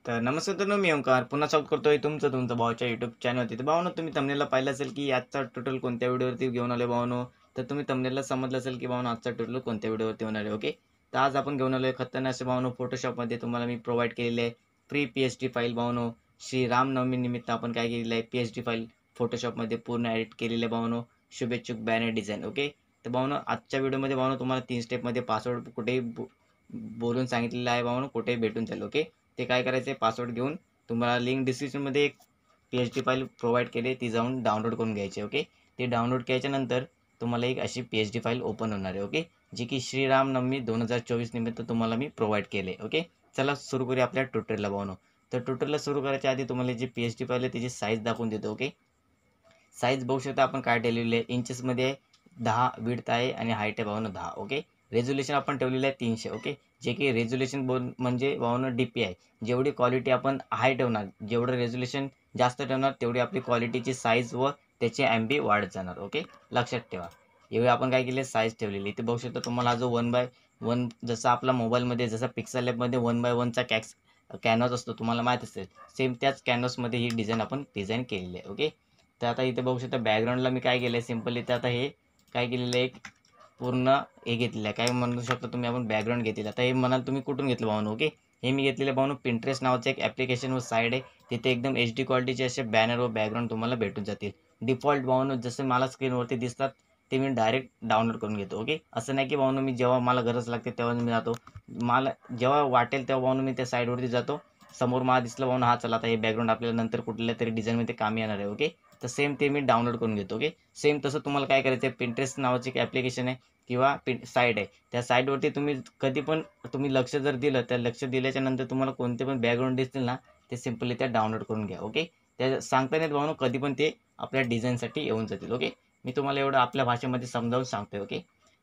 तर नमस्ते मित्रांनो, मी ओंकार पुन्हा स्वागत करतोय तुमचं भावाच्या यूट्यूब चॅनलवरती. तर भावानो, तुम्ही thumbnailला पाहिलं असेल की आजचा ट्युटोरियल कोणत्या व्हिडिओवरती घेऊन आले भावानो. तर तुम्ही thumbnailला समजलं असेल की भावानो आजचा ट्युटोरियल कोणत्या व्हिडिओवरती होणार आहे. ओके, तर आज आपण घेऊन आलोय खतरनाक असे भावानो फोटोशॉपमध्ये तुम्हाला मी प्रोव्हाइड केलेले आहे फ्री पी फाईल भावानो. श्री रामनवमी निमित्त आपण काय केलेलं आहे, पी फाईल फोटोशॉपमध्ये पूर्ण एडिट केलेले भावानो. शुभेच्छुक बॅनर डिझाईन. ओके, तर भावानो आजच्या व्हिडिओमध्ये भावानो तुम्हाला 3 स्टेपमध्ये पासवर्ड कुठेही बोलून सांगितलेलं आहे भावानो, कुठेही भेटून जाईल. ओके, ते काय करायचं आहे, पासवर्ड घेऊन तुम्हाला लिंक डिस्क्रिप्शनमध्ये एक पी फाईल प्रोव्हाइड केली, ती जाऊन डाउनलोड करून घ्यायची. ओके, ते डाउनलोड केल्याच्यानंतर तुम्हाला एक अशी पी फाईल ओपन होणार आहे. ओके, जी की श्रीरामनवमी 2024 निमित्त तुम्हाला मी प्रोव्हाइड केले. ओके, चला सुरू करूया आपल्या ट्युटोरियलला भावनो. तर ट्युटोरियलला सुरू करायच्या आधी तुम्हाला जी पी फाईल आहे त्याची साईज दाखवून देतो. ओके, साईज बघू शकता आपण काय ठेवलेली आहे, इंचेसमध्ये आहे 10, विड्थ आहे आणि हाईट आहे भावनो 10. ओके, रेझोल्युशन आपण ठेवलेलं आहे 300. ओके, जे की रेझोल्युशन म्हणजे भावनो DPI. जेवढी क्वालिटी आपण हाय ठेवणार, जेवढं रेझोल्युशन जास्त ठेवणार, तेवढी आपली क्वालिटीची साईज व त्याचे MB वाढत जाणार. ओके, लक्षात ठेवा. एवढी आपण काय केले, साईज ठेवलेली. इथे बघू शकता तुम्हाला हा जो 1x1 जसा आपला मोबाईलमध्ये जसा पिक्सल लॅबमध्ये 1x1चा कॅनव्हास असतो, तुम्हाला माहीत असेल, सेम त्याच कॅनव्हासमध्ये ही डिझाईन आपण डिझाईन केलेली आहे. ओके, तर आता इथे बघू शकता बॅकग्राऊंडला मी काय केलं आहे, सिम्पल इथे आता हे काय केलेलं आहे, एक पूर्ण हे घेतलेलं आहे, काय म्हणू शकता तुम्ही, आपण बॅकग्राऊंड घेतलेलं. आता हे म्हणाल तुम्ही कुठून घेतलं भावनो. ओके, हे मी घेतलेलं भावनो पिंटरेस्ट नावाचं एक ॲप्लिकेशन व साईड आहे. तिथे एकदम HD क्वालिटीचे असे बॅनर व बॅकग्राऊंड तुम्हाला भेटून जातील. डिफॉल्ट भावनो जसं मला स्क्रीनवरती दिसतात ते मी डायरेक्ट डाउनलोड करून घेतो. ओके, असं नाही की भावनो मी जेव्हा मला गरज लागते तेव्हा मी जातो, मला जेव्हा वाटेल तेव्हा भावनो मी त्या साईडवरती जातो. समोर मला दिसलं भावनो, हा चला आता हे बॅकग्राऊंड आपल्याला नंतर कुठल्या तरी डिझाईनमध्ये कामी येणार आहे. ओके, तर सेम ते मी डाउनलोड करून घेतो. ओके, सेम तसं तुम्हाला काय करायचं आहे, पिंटरेस्ट नावाची एक ॲप्लिकेशन आहे किंवा साईट आहे, त्या साईटवरती तुम्ही कधी पण तुम्ही लक्ष जर दिलं, त्या लक्ष दिल्याच्या नंतर तुम्हाला कोणते पण बॅकग्राऊंड दिसतील ना, ते सिम्पली त्या डाउनलोड करून घ्या. ओके, त्या सांगता नाहीत भावनो, कधी पण ते आपल्या डिझाईनसाठी येऊन जातील. ओके, मी तुम्हाला एवढं आपल्या भाषेमध्ये समजावून सांगतोय. ओके,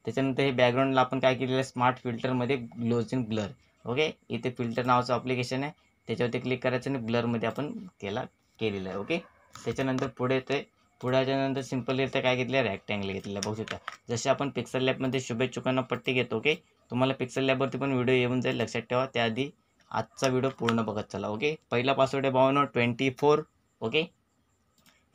त्याच्यानंतर हे बॅकग्राऊंडला आपण काय केलेलं आहे, स्मार्ट फिल्टरमध्ये ग्लोजिंग ब्लर. ओके, इथे फिल्टर नावाचं ॲप्लिकेशन आहे, त्याच्यावरती क्लिक करायचं आणि ब्लरमध्ये आपण केलेलं आहे. ओके, त्याच्यानंतर पुढे येते, पुढे याच्यानंतर सिम्पल इथे काय घेतलं आहे, रेक्टँगल घेतलेलं आहे. बघू शकता जसे आपण पिक्सल लॅबमध्ये शुभेच्छुकांना पट्टी घेतो. ओके, तुम्हाला पिक्सल लॅबवरती पण व्हिडिओ येऊन जाईल, लक्षात ठेवा. त्याआधी आजचा व्हिडिओ पूर्ण बघत चला. ओके, पहिला पासवर्ड आहे भावनो 24. ओके,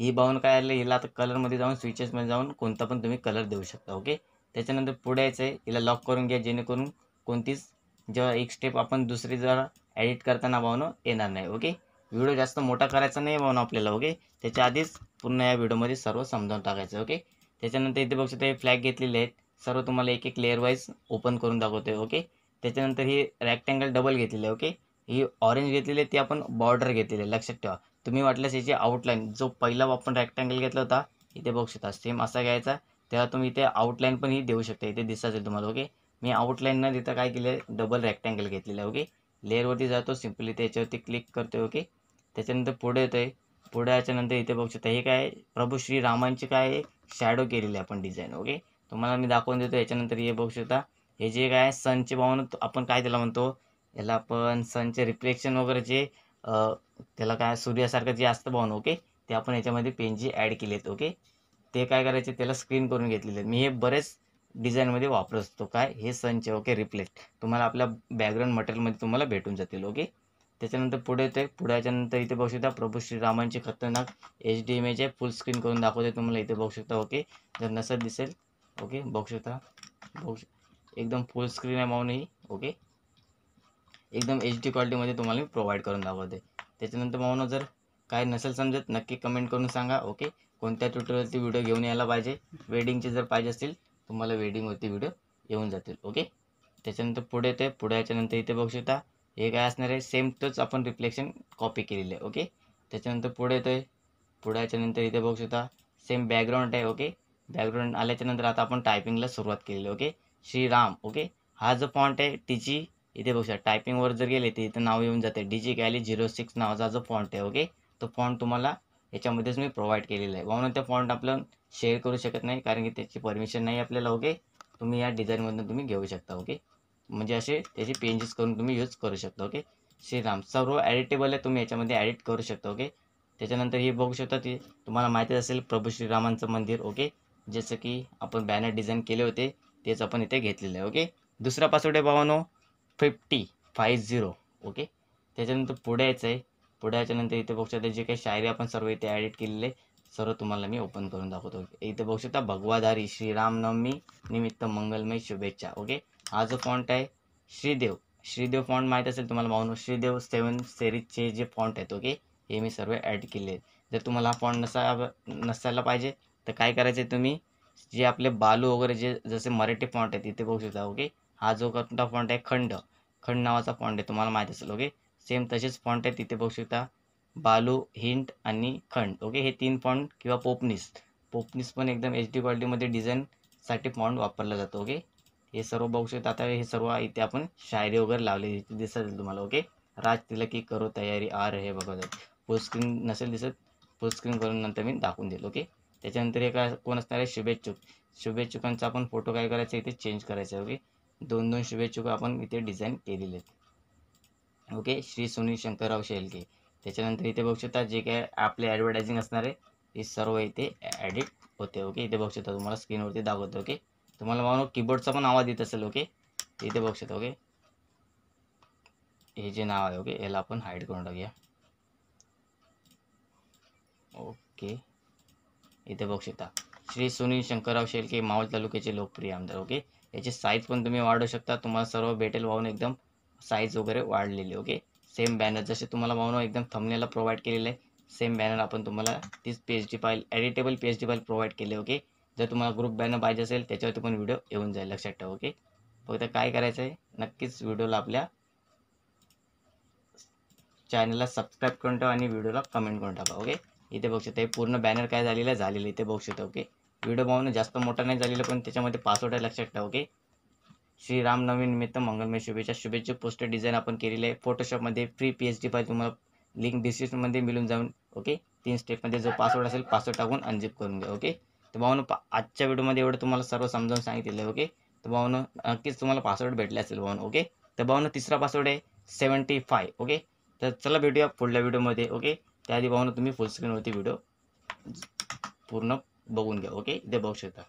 ही भावनो काय आलं, हिला आता कलरमध्ये जाऊन स्विचेसमध्ये जाऊन कोणता पण तुम्ही कलर देऊ शकता. ओके, त्याच्यानंतर पुढे यायचं आहे, हिला लॉक करून घ्या, जेणेकरून कोणतीच जेव्हा एक स्टेप आपण दुसरी जरा एडिट करताना भावनो येणार नाही. ओके, व्हिडिओ जास्त मोठा करायचा नाही भावनो आपल्याला. ओके, त्याच्या आधीच पूर्ण या व्हिडिओमध्ये सर्व समजावून टाकायचं. ओके, त्याच्यानंतर इथे बघू शकता हे फ्लॅग घेतलेले आहेत, सर्व तुम्हाला एक एक लेअर वाईज ओपन करून दाखवतोय. ओके, त्याच्यानंतर ही रेक्टँगल डबल घेतलेली आहे. ओके, ही ऑरेंज घेतलेली आहे, ती आपण बॉर्डर घेतलेली आहे, लक्षात ठेवा. तुम्ही वाटल्यास याची आउटलाईन, जो पहिला आपण रेक्टँगल घेतला होता इथे बघू शकता, सेम असा घ्यायचा. तेव्हा तुम्ही इथे आउटलाईन पण ही देऊ शकता, इथे दिसत असेल तुम्हाला. ओके, मी आउटलाईन न देता काय केलं आहे, डबल रेक्टँगल घेतलेलं आहे. ओके, लेअरवरती जातो, सिम्पली त्याच्यावरती क्लिक करतो. ओके, त्याच्यानंतर पुढे येतो आहे, पुढे याच्यानंतर इथे बघू शकता हे काय, प्रभू श्रीरामांची काय शॅडो केलेली आहे आपण डिझाईन. ओके, तुम्हाला मी दाखवून देतो. याच्यानंतर हे बघू शकता, हे जे काय सनचे भावनो आपण काय त्याला म्हणतो, याला आपण सनचे रिफ्लेक्शन वगैरे जे त्याला काय सूर्यासारखं जे असतं भावनो. ओके, ते आपण याच्यामध्ये पेनची ॲड केले आहेत. ओके, ते काय करायचे, त्याला स्क्रीन करून घेतलेले आहेत. मी हे बरेच डिझाईनमध्ये वापरत असतो, काय हे सनचे. ओके, रिफ्लेक्ट तुम्हाला आपल्या बॅकग्राऊंड मटेरियलमध्ये तुम्हाला भेटून जातील. ओके, त्याच्यानंतर पुढे येते, पुढे याच्यानंतर इथे बघू शकता प्रभू श्रीरामांची खतरनाक HD इमेज आहे, फुल स्क्रीन करून दाखवते तुम्हाला, इथे बघू शकता. ओके, जर नसत दिसेल, ओके बघू शकता, एकदम फुल स्क्रीन आहे भावनो ही. ओके, एकदम HD क्वालिटीमध्ये तुम्हाला मी प्रोव्हाइड करून दाखवते. त्याच्यानंतर भावनो जर काय नसेल समजत, नक्की कमेंट करून सांगा. ओके, कोणत्या ट्युटोरियलची व्हिडिओ घेऊन यायला पाहिजे, वेडिंगचे जर पाहिजे असतील तुम्हाला वेडिंगवरती व्हिडिओ येऊन जातील. ओके, त्याच्यानंतर पुढे येते, पुढे याच्यानंतर इथे बघू शकता हे काय असणार आहे, सेम तोच आपण रिफ्लेक्शन कॉपी केलेलं आहे. ओके, त्याच्यानंतर पुढे येतो आहे, पुढे याच्यानंतर इथे बघू शकता सेम बॅकग्राऊंड आहे. ओके, बॅकग्राऊंड आल्याच्यानंतर आता आपण टायपिंगला सुरुवात केलेली आहे. ओके, श्रीराम. ओके, हा जो फॉन्ट आहे टीची, इथे बघू शकता टायपिंगवर जर गेले तर इथं नाव येऊन जाते, DG गॅली 06 नावाचा जो फॉन्ट आहे. ओके, तो फॉन्ट तुम्हाला याच्यामध्येच मी प्रोव्हाइड केलेला आहे. म्हणून ते फॉन्ट आपलं शेअर करू शकत नाही, कारण की त्याची परमिशन नाही आपल्याला. ओके, तुम्ही या डिझाईनमधून तुम्ही घेऊ शकता. ओके, म्हणजे असे त्याचे चेंजेस करून तुम्ही यूज करू शकता. ओके, श्रीराम सर्व एडिटेबल आहे, तुम्ही याच्यामध्ये एडिट करू शकता. ओके, त्याच्यानंतर हे बघू शकता, ते तुम्हाला माहितीच असेल प्रभू श्रीरामांचं मंदिर. ओके, जसं की आपण बॅनर डिझाईन केले होते तेच आपण इथे घेतलेलं आहे. ओके, दुसरा पासवर्ड आहे भावानो 50. ओके, त्याच्यानंतर पुढे यायचं आहे. पुढे याच्यानंतर इथे बघू शकता जे काही शायरी आपण सर्व इथे ॲडिट केलेले सर्व तुम्हाला मी ओपन करून दाखवतो. इथे बघू शकता भगवाधारी श्रीरामनवमी निमित्त मंगलमय शुभेच्छा. ओके, हा जो फॉन्ट आहे श्रीदेव फॉन्ट माहीत असेल तुम्हाला भावनो. श्रीदेव 7 सिरीजचे जे फॉन्ट आहेत ओके, हे मी सर्व ॲड केले आहेत. जर तुम्हाला हा फॉन्ट नसायला पाहिजे तर काय करायचं आहे, तुम्ही जे आपले बालू वगैरे जे जसे मराठी फॉन्ट आहेत इथे बघू शकता. ओके, हा जो कोणता फॉन्ट आहे खंड नावाचा फॉन्ट आहे, तुम्हाला माहीत असेल. ओके, सेम तसेच फॉन्ट आहे तिथे बघू शकता. बालू, हिंट आणि खंड. ओके, हे 3 फॉन्ट किंवा पोपनीस पण एकदम HD क्वालिटीमध्ये डिझाईनसाठी फॉन्ट वापरला जातो. ओके, हे सर्व बघू शकता. आता हे सर्व इथे आपण शायरी वगैरे लावली दिसेल तुम्हाला. ओके, राज तिलकी करो तयारी आ रहे बघा. फुल स्क्रीन नसेल दिसत, फुल स्क्रीन करून नंतर मी दाखवून देईल. ओके, त्याच्यानंतर एक कोण असणार आहे शुभेच्छुकांचा आपण फोटो काय करायचा इथे चेंज करायचा. ओके, 2 शुभेच्छुक आपण इथे डिझाईन केलेले आहेत. ओके, श्री सुनील शंकरराव शेळके. त्याच्यानंतर इथे बघू शकता जे काय आपले ॲडव्हर्टायझिंग असणार आहे हे सर्व इथे ॲडिट होते. ओके, इथे बघू शकता तुम्हाला स्क्रीनवरती दाखवतो. ओके, तुम्हाला मानो कीबोर्डचा पण आवाज येत असेल. ओके, इथे बघू शकता. ओके, हे जे नाव आहे ओके याला आपण हाईड करून टाकूया. ओके, इथे बघू शकता श्री सुनील शंकरराव शेळके मावळ तालुक्याचे लोकप्रिय आमदार. ओके, याची साईज पण तुम्ही वाढवू शकता, तुम्हाला सर्व भेटेल वाहून एकदम साईज वगैरे वाढलेली. ओके, सेम बॅनर जसे तुम्हाला वाहून एकदम थंबनेलला प्रोव्हाइड केलेलं आहे सेम बॅनर आपण तुम्हाला तीच PSD file editable PSD file provide केले. ओके, जर तुम्हाला ग्रुप बॅनर पाहिजे असेल त्याच्यावरती पण व्हिडिओ येऊन जाईल, लक्षात ठेवा. ओके, फक्त काय करायचं आहे, नक्कीच व्हिडिओला आपल्या चॅनलला सबस्क्राईब करून ठेवा आणि व्हिडिओला कमेंट करून टाका. ओके, इथे बघू शकता हे पूर्ण बॅनर काय झालेलं इथे बघू शकता. ओके, व्हिडिओ पाहून जास्त मोठा नाही झालेला पण त्याच्यामध्ये पासवर्ड आहे, लक्षात ठेवा. ओके, श्रीरामनवमी निमित्त मंगलमय शुभेच्छा पोस्टर डिझाईन आपण केलेले आहे फोटोशॉपमध्ये. फ्री PSD फाईल तुम्हाला लिंक डिस्क्रिप्शनमध्ये मिळून जाऊन. ओके, 3 स्टेपमध्ये जो पासवर्ड असेल पासवर्ड टाकून अनझिप करून घ्या. ओके, तर भावनो आजच्या व्हिडिओमध्ये एवढं तुम्हाला सर्व समजावून सांगितलेलं आहे. ओके, तर भावनो नक्कीच तुम्हाला पासवर्ड भेटले असेल भावनो. ओके, तर भावनो तिसरा पासवर्ड आहे 75. ओके, तर चला भेटूया पुढल्या व्हिडिओमध्ये. ओके, त्याआधी भावनो तुम्ही फुल स्क्रीनवरती व्हिडिओ पूर्ण बघून घ्या. ओके, इथे बघू शकता.